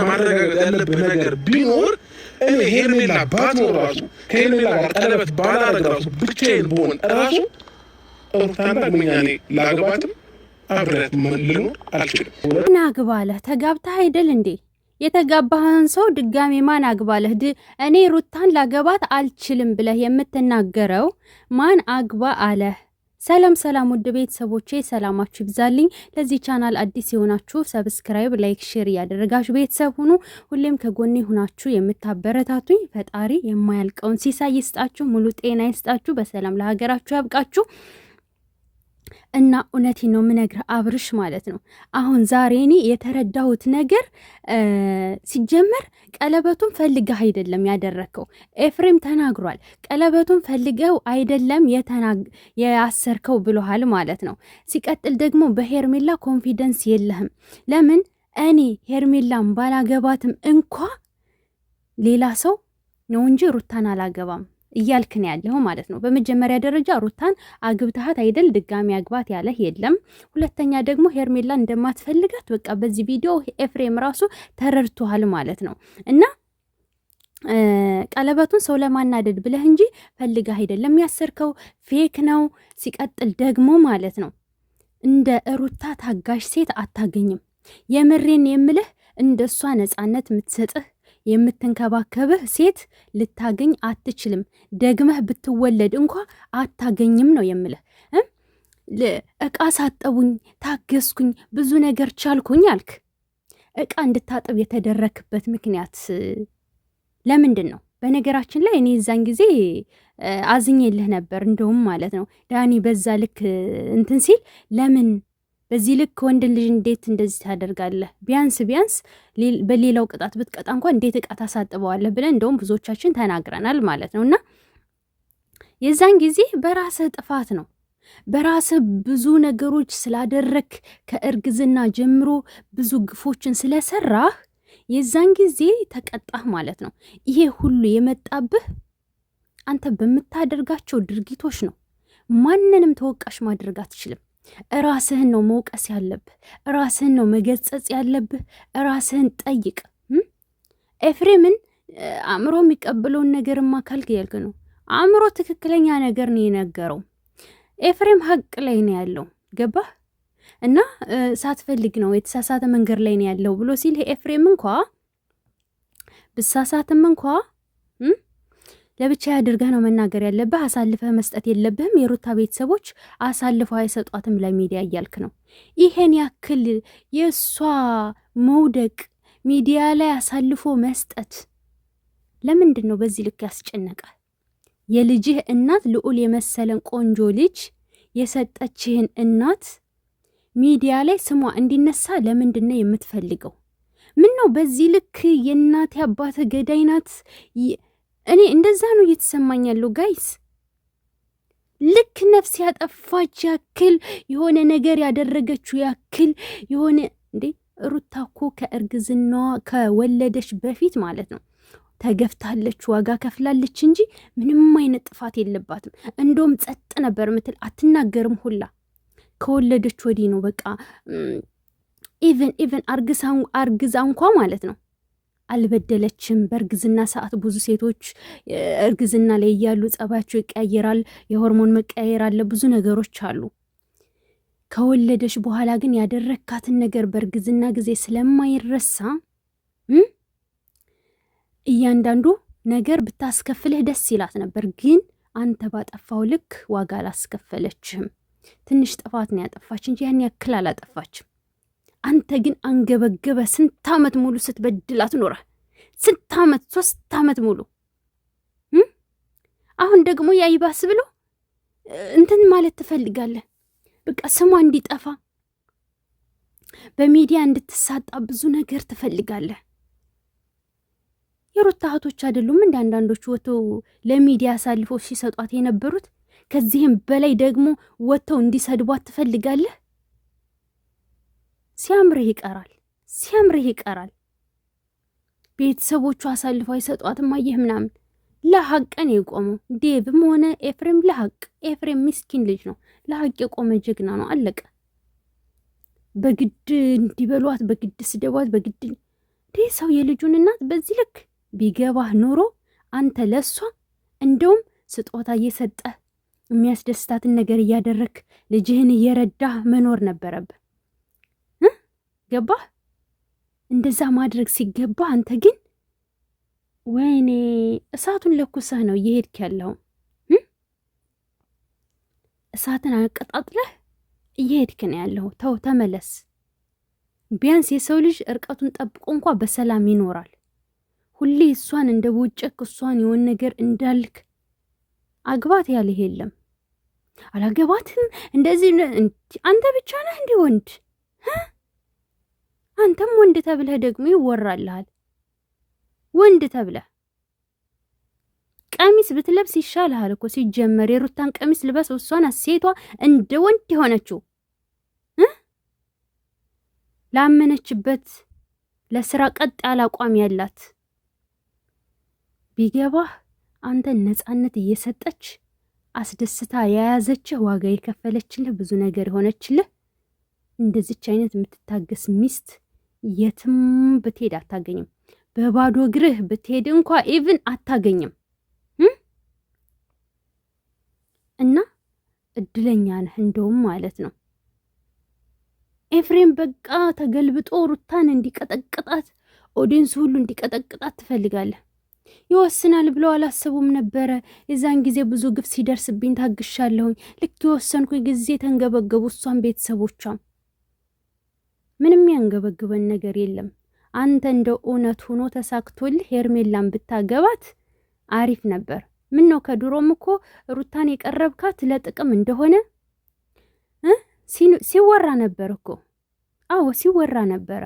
ማረጋገጥ ያለብህ ነገር ቢኖር እኔ ሄርሜላ ባትኖር ራሱ ከሄርሜላ ጋር ቀለበት ባላረግ ራሱ ብቻዬን ብሆን ራሱ ሩታን ዳግመኛ እኔ ላግባትም አብሬያት ልኖር አልችልም። ምን አግባለህ? ተጋብተህ አይደል እንዴ? የተጋባህን ሰው ድጋሜ ማን አግባለህ? እኔ ሩታን ላገባት አልችልም ብለህ የምትናገረው ማን አግባ አለህ? ሰላም ውድ ቤተሰቦቼ ሰላማችሁ ይብዛልኝ። ለዚህ ቻናል አዲስ የሆናችሁ ሰብስክራይብ፣ ላይክ፣ ሼር እያደረጋችሁ ቤተሰብ ሁኑ። ሁሌም ከጎኔ ሆናችሁ የምታበረታቱኝ ፈጣሪ የማያልቀውን ሲሳይ ይስጣችሁ፣ ሙሉ ጤና ይስጣችሁ፣ በሰላም ለሀገራችሁ ያብቃችሁ። እና እውነቴን ነው የምነግርህ አብርሽ ማለት ነው። አሁን ዛሬ እኔ የተረዳሁት ነገር ሲጀመር ቀለበቱን ፈልገህ አይደለም ያደረከው። ኤፍሬም ተናግሯል። ቀለበቱን ፈልገው አይደለም ያሰርከው ብሎሃል ማለት ነው። ሲቀጥል ደግሞ በሄርሜላ ኮንፊደንስ የለህም። ለምን እኔ ሄርሜላን ባላገባትም እንኳ ሌላ ሰው ነው እንጂ ሩታን አላገባም እያልክን ያለው ማለት ነው። በመጀመሪያ ደረጃ ሩታን አግብተሃት አይደል ድጋሚ አግባት ያለህ የለም። ሁለተኛ ደግሞ ሄርሜላ እንደማትፈልጋት በቃ በዚህ ቪዲዮ ኤፍሬም ራሱ ተረድቷል ማለት ነው። እና ቀለበቱን ሰው ለማናደድ ብለህ እንጂ ፈልገህ አይደለም ያሰርከው፣ ፌክ ነው። ሲቀጥል ደግሞ ማለት ነው እንደ ሩታ ታጋሽ ሴት አታገኝም። የምሬን የምልህ እንደሷ ነፃነት የምትሰጥህ የምትንከባከብህ ሴት ልታገኝ አትችልም። ደግመህ ብትወለድ እንኳ አታገኝም ነው የምልህ። እቃ ሳጠቡኝ፣ ታገስኩኝ፣ ብዙ ነገር ቻልኩኝ አልክ። እቃ እንድታጥብ የተደረክበት ምክንያት ለምንድን ነው? በነገራችን ላይ እኔ እዛን ጊዜ አዝኜልህ ነበር እንደውም ማለት ነው። ዳኒ በዛ ልክ እንትን ሲል ለምን በዚህ ልክ ወንድ ልጅ እንዴት እንደዚህ ታደርጋለህ? ቢያንስ በሌላው ቅጣት ብትቀጣ እንኳን እንዴት እቃ ታሳጥበዋለህ ብለን እንደውም ብዙዎቻችን ተናግረናል ማለት ነው። እና የዛን ጊዜ በራስህ ጥፋት ነው። በራስህ ብዙ ነገሮች ስላደረክ ከእርግዝና ጀምሮ ብዙ ግፎችን ስለሰራህ የዛን ጊዜ ተቀጣህ ማለት ነው። ይሄ ሁሉ የመጣብህ አንተ በምታደርጋቸው ድርጊቶች ነው። ማንንም ተወቃሽ ማድረግ አትችልም። ራስህን ነው መውቀስ ያለብህ። ራስህን ነው መገጸጽ ያለብህ። ራስህን ጠይቅ። ኤፍሬምን አእምሮ የሚቀበለውን ነገርማ ካልክ ያልክ ነው። አእምሮ ትክክለኛ ነገር ነው የነገረው። ኤፍሬም ሀቅ ላይ ነው ያለው። ገባህ? እና ሳትፈልግ ነው የተሳሳተ መንገድ ላይ ነው ያለው ብሎ ሲል ኤፍሬም እንኳ ብሳሳትም እንኳ ለብቻ ያድርገህ ነው መናገር ያለብህ። አሳልፈህ መስጠት የለብህም። የሩታ ቤተሰቦች አሳልፈው አይሰጧትም ለሚዲያ እያልክ ነው። ይሄን ያክል የእሷ መውደቅ ሚዲያ ላይ አሳልፎ መስጠት ለምንድን ነው በዚህ ልክ ያስጨነቀ? የልጅህ እናት ልዑል የመሰለን ቆንጆ ልጅ የሰጠችህን እናት ሚዲያ ላይ ስሟ እንዲነሳ ለምንድን ነው የምትፈልገው? ምን ነው በዚህ ልክ የእናት አባት ገዳይ ናት? እኔ እንደዛ ነው እየተሰማኝ ያለው ጋይስ። ልክ ነፍስ ያጠፋች ያክል የሆነ ነገር ያደረገችው ያክል የሆነ እንዴ ሩታ እኮ ከእርግዝናዋ ከወለደች በፊት ማለት ነው ተገፍታለች፣ ዋጋ ከፍላለች እንጂ ምንም አይነት ጥፋት የለባትም። እንደውም ጸጥ ነበር ምትል አትናገርም ሁላ። ከወለደች ወዲህ ነው በቃ ኢቨን አርግዛ እንኳ ማለት ነው አልበደለችም። በእርግዝና ሰዓት ብዙ ሴቶች እርግዝና ላይ እያሉ ጸባያቸው ይቀያየራል፣ የሆርሞን መቀያየር አለ፣ ብዙ ነገሮች አሉ። ከወለደች በኋላ ግን ያደረካትን ነገር በእርግዝና ጊዜ ስለማይረሳ እያንዳንዱ ነገር ብታስከፍልህ ደስ ይላት ነበር። ግን አንተ ባጠፋው ልክ ዋጋ አላስከፈለችህም። ትንሽ ጥፋት ነው ያጠፋች እንጂ ያን ያክል አላጠፋችም። አንተ ግን አንገበገበ። ስንት ዓመት ሙሉ ስትበድላት ኖረ። ስንት ዓመት 3 ዓመት ሙሉ። አሁን ደግሞ ያይባስ ብሎ እንትን ማለት ትፈልጋለህ። በቃ ስሟ እንዲጠፋ በሚዲያ እንድትሳጣ ብዙ ነገር ትፈልጋለህ። የሩታ እህቶች አይደሉም እንደ አንዳንዶቹ ወጥተው ለሚዲያ አሳልፈው ሲሰጧት የነበሩት? ከዚህም በላይ ደግሞ ወጥተው እንዲሰድቧት ትፈልጋለህ። ሲያምርህ ይቀራል። ቤተሰቦቹ አሳልፈው አይሰጧትም። አየህ ምናምን ለሐቅን የቆመው ዴቭም ሆነ ኤፍሬም ለሐቅ። ኤፍሬም ምስኪን ልጅ ነው፣ ለሐቅ የቆመ ጀግና ነው። አለቀ። በግድ እንዲበሏት፣ በግድ ስደቧት፣ በግድ ሰው የልጁን እናት በዚህ ልክ ቢገባህ ኖሮ አንተ ለሷ እንደውም ስጦታ እየሰጠህ የሚያስደስታትን ነገር እያደረክ ልጅህን እየረዳህ መኖር ነበረብህ። ገባህ? እንደዛ ማድረግ ሲገባ አንተ ግን ወይኔ እሳቱን ለኩሰህ ነው እየሄድክ ያለው። እሳትን አቀጣጥለህ እየሄድክ ነው ያለው። ተው ተመለስ። ቢያንስ የሰው ልጅ እርቀቱን ጠብቆ እንኳ በሰላም ይኖራል። ሁሌ እሷን እንደ ቦጨክ እሷን የሆነ ነገር እንዳልክ አግባት ያለህ የለም። አላገባትም እንደዚህ አንተ ብቻ ነህ እንዲህ ወንድ። አንተም ወንድ ተብለህ ደግሞ ይወራልሃል። ወንድ ተብለህ ቀሚስ ብትለብስ ይሻልሃል እኮ ሲጀመር። የሩታን ቀሚስ ልበስ። እሷን ሴቷ እንደ ወንድ የሆነችው ላመነችበት ለስራ ቀጥ ያለ አቋም ያላት ቢገባህ አንተን ነፃነት እየሰጠች አስደስታ የያዘችህ ዋጋ የከፈለችልህ ብዙ ነገር የሆነችልህ እንደዚች አይነት የምትታገስ ሚስት የትም ብትሄድ አታገኝም። በባዶ እግርህ ብትሄድ እንኳ ኢቭን አታገኝም። እና እድለኛ ነህ እንደውም ማለት ነው። ኤፍሬም በቃ ተገልብጦ ሩታን እንዲቀጠቅጣት ኦዲንስ ሁሉ እንዲቀጠቅጣት ትፈልጋለህ። ይወስናል ብለው አላሰቡም ነበረ። የዛን ጊዜ ብዙ ግፍ ሲደርስብኝ ታግሻለሁኝ። ልክ የወሰንኩኝ ጊዜ ተንገበገቡ። እሷን ቤተሰቦቿም ምንም ያንገበግበን ነገር የለም። አንተ እንደ እውነት ሆኖ ተሳክቶልህ ሄርሜላን ብታገባት አሪፍ ነበር። ምን ነው ከድሮም እኮ ሩታን የቀረብካት ለጥቅም እንደሆነ ሲወራ ነበር እኮ። አዎ ሲወራ ነበረ።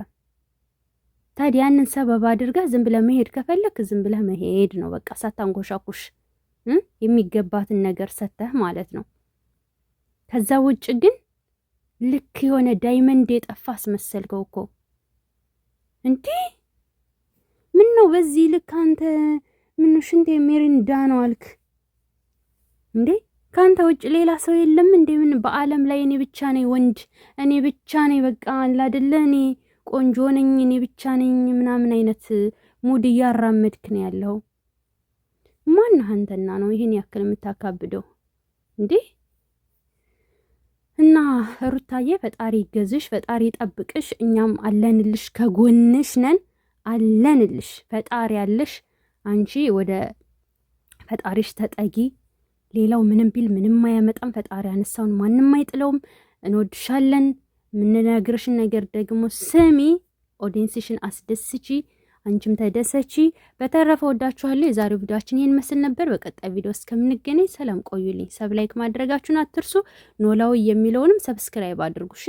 ታዲያ ያንን ሰበብ አድርጋ ዝም ብለህ መሄድ ከፈለክ ዝም ብለህ መሄድ ነው በቃ፣ ሳታንጎሻኩሽ የሚገባትን ነገር ሰተህ ማለት ነው። ከዛ ውጭ ግን ልክ የሆነ ዳይመንድ የጠፋ አስመሰልከው እኮ። እንዴ ምን ነው በዚህ ልክ አንተ ምን ሽንቴ ሜሪንዳ ነው አልክ እንዴ? ካንተ ውጭ ሌላ ሰው የለም እንዴ? ምን በአለም ላይ እኔ ብቻ ነኝ ወንድ፣ እኔ ብቻ ነኝ በቃ አለ አይደለ፣ እኔ ቆንጆ ነኝ፣ እኔ ብቻ ነኝ ምናምን አይነት ሙድ እያራመድክ ነው ያለው። ማን አንተና ነው ይሄን ያክል የምታካብደው እንዴ? እና ሩታዬ ፈጣሪ ይገዝሽ፣ ፈጣሪ ይጠብቅሽ። እኛም አለንልሽ፣ ከጎንሽ ነን፣ አለንልሽ። ፈጣሪ ያለሽ አንቺ ወደ ፈጣሪሽ ተጠጊ። ሌላው ምንም ቢል ምንም አያመጣም። ፈጣሪ ያነሳውን ማንም አይጥለውም። እንወድሻለን። የምንነግርሽን ነገር ደግሞ ስሚ። ኦዲየንስሽን አስደስቺ፣ አንቺም ተደሰቺ። በተረፈ ወዳችኋለሁ። የዛሬው ቪዲዮአችን ይሄን መስል ነበር። በቀጣይ ቪዲዮ እስከምንገናኝ ሰላም ቆዩልኝ። ሰብ ላይክ ማድረጋችሁን አትርሱ። ኖላዊ የሚለውንም ሰብስክራይብ አድርጉ። እሺ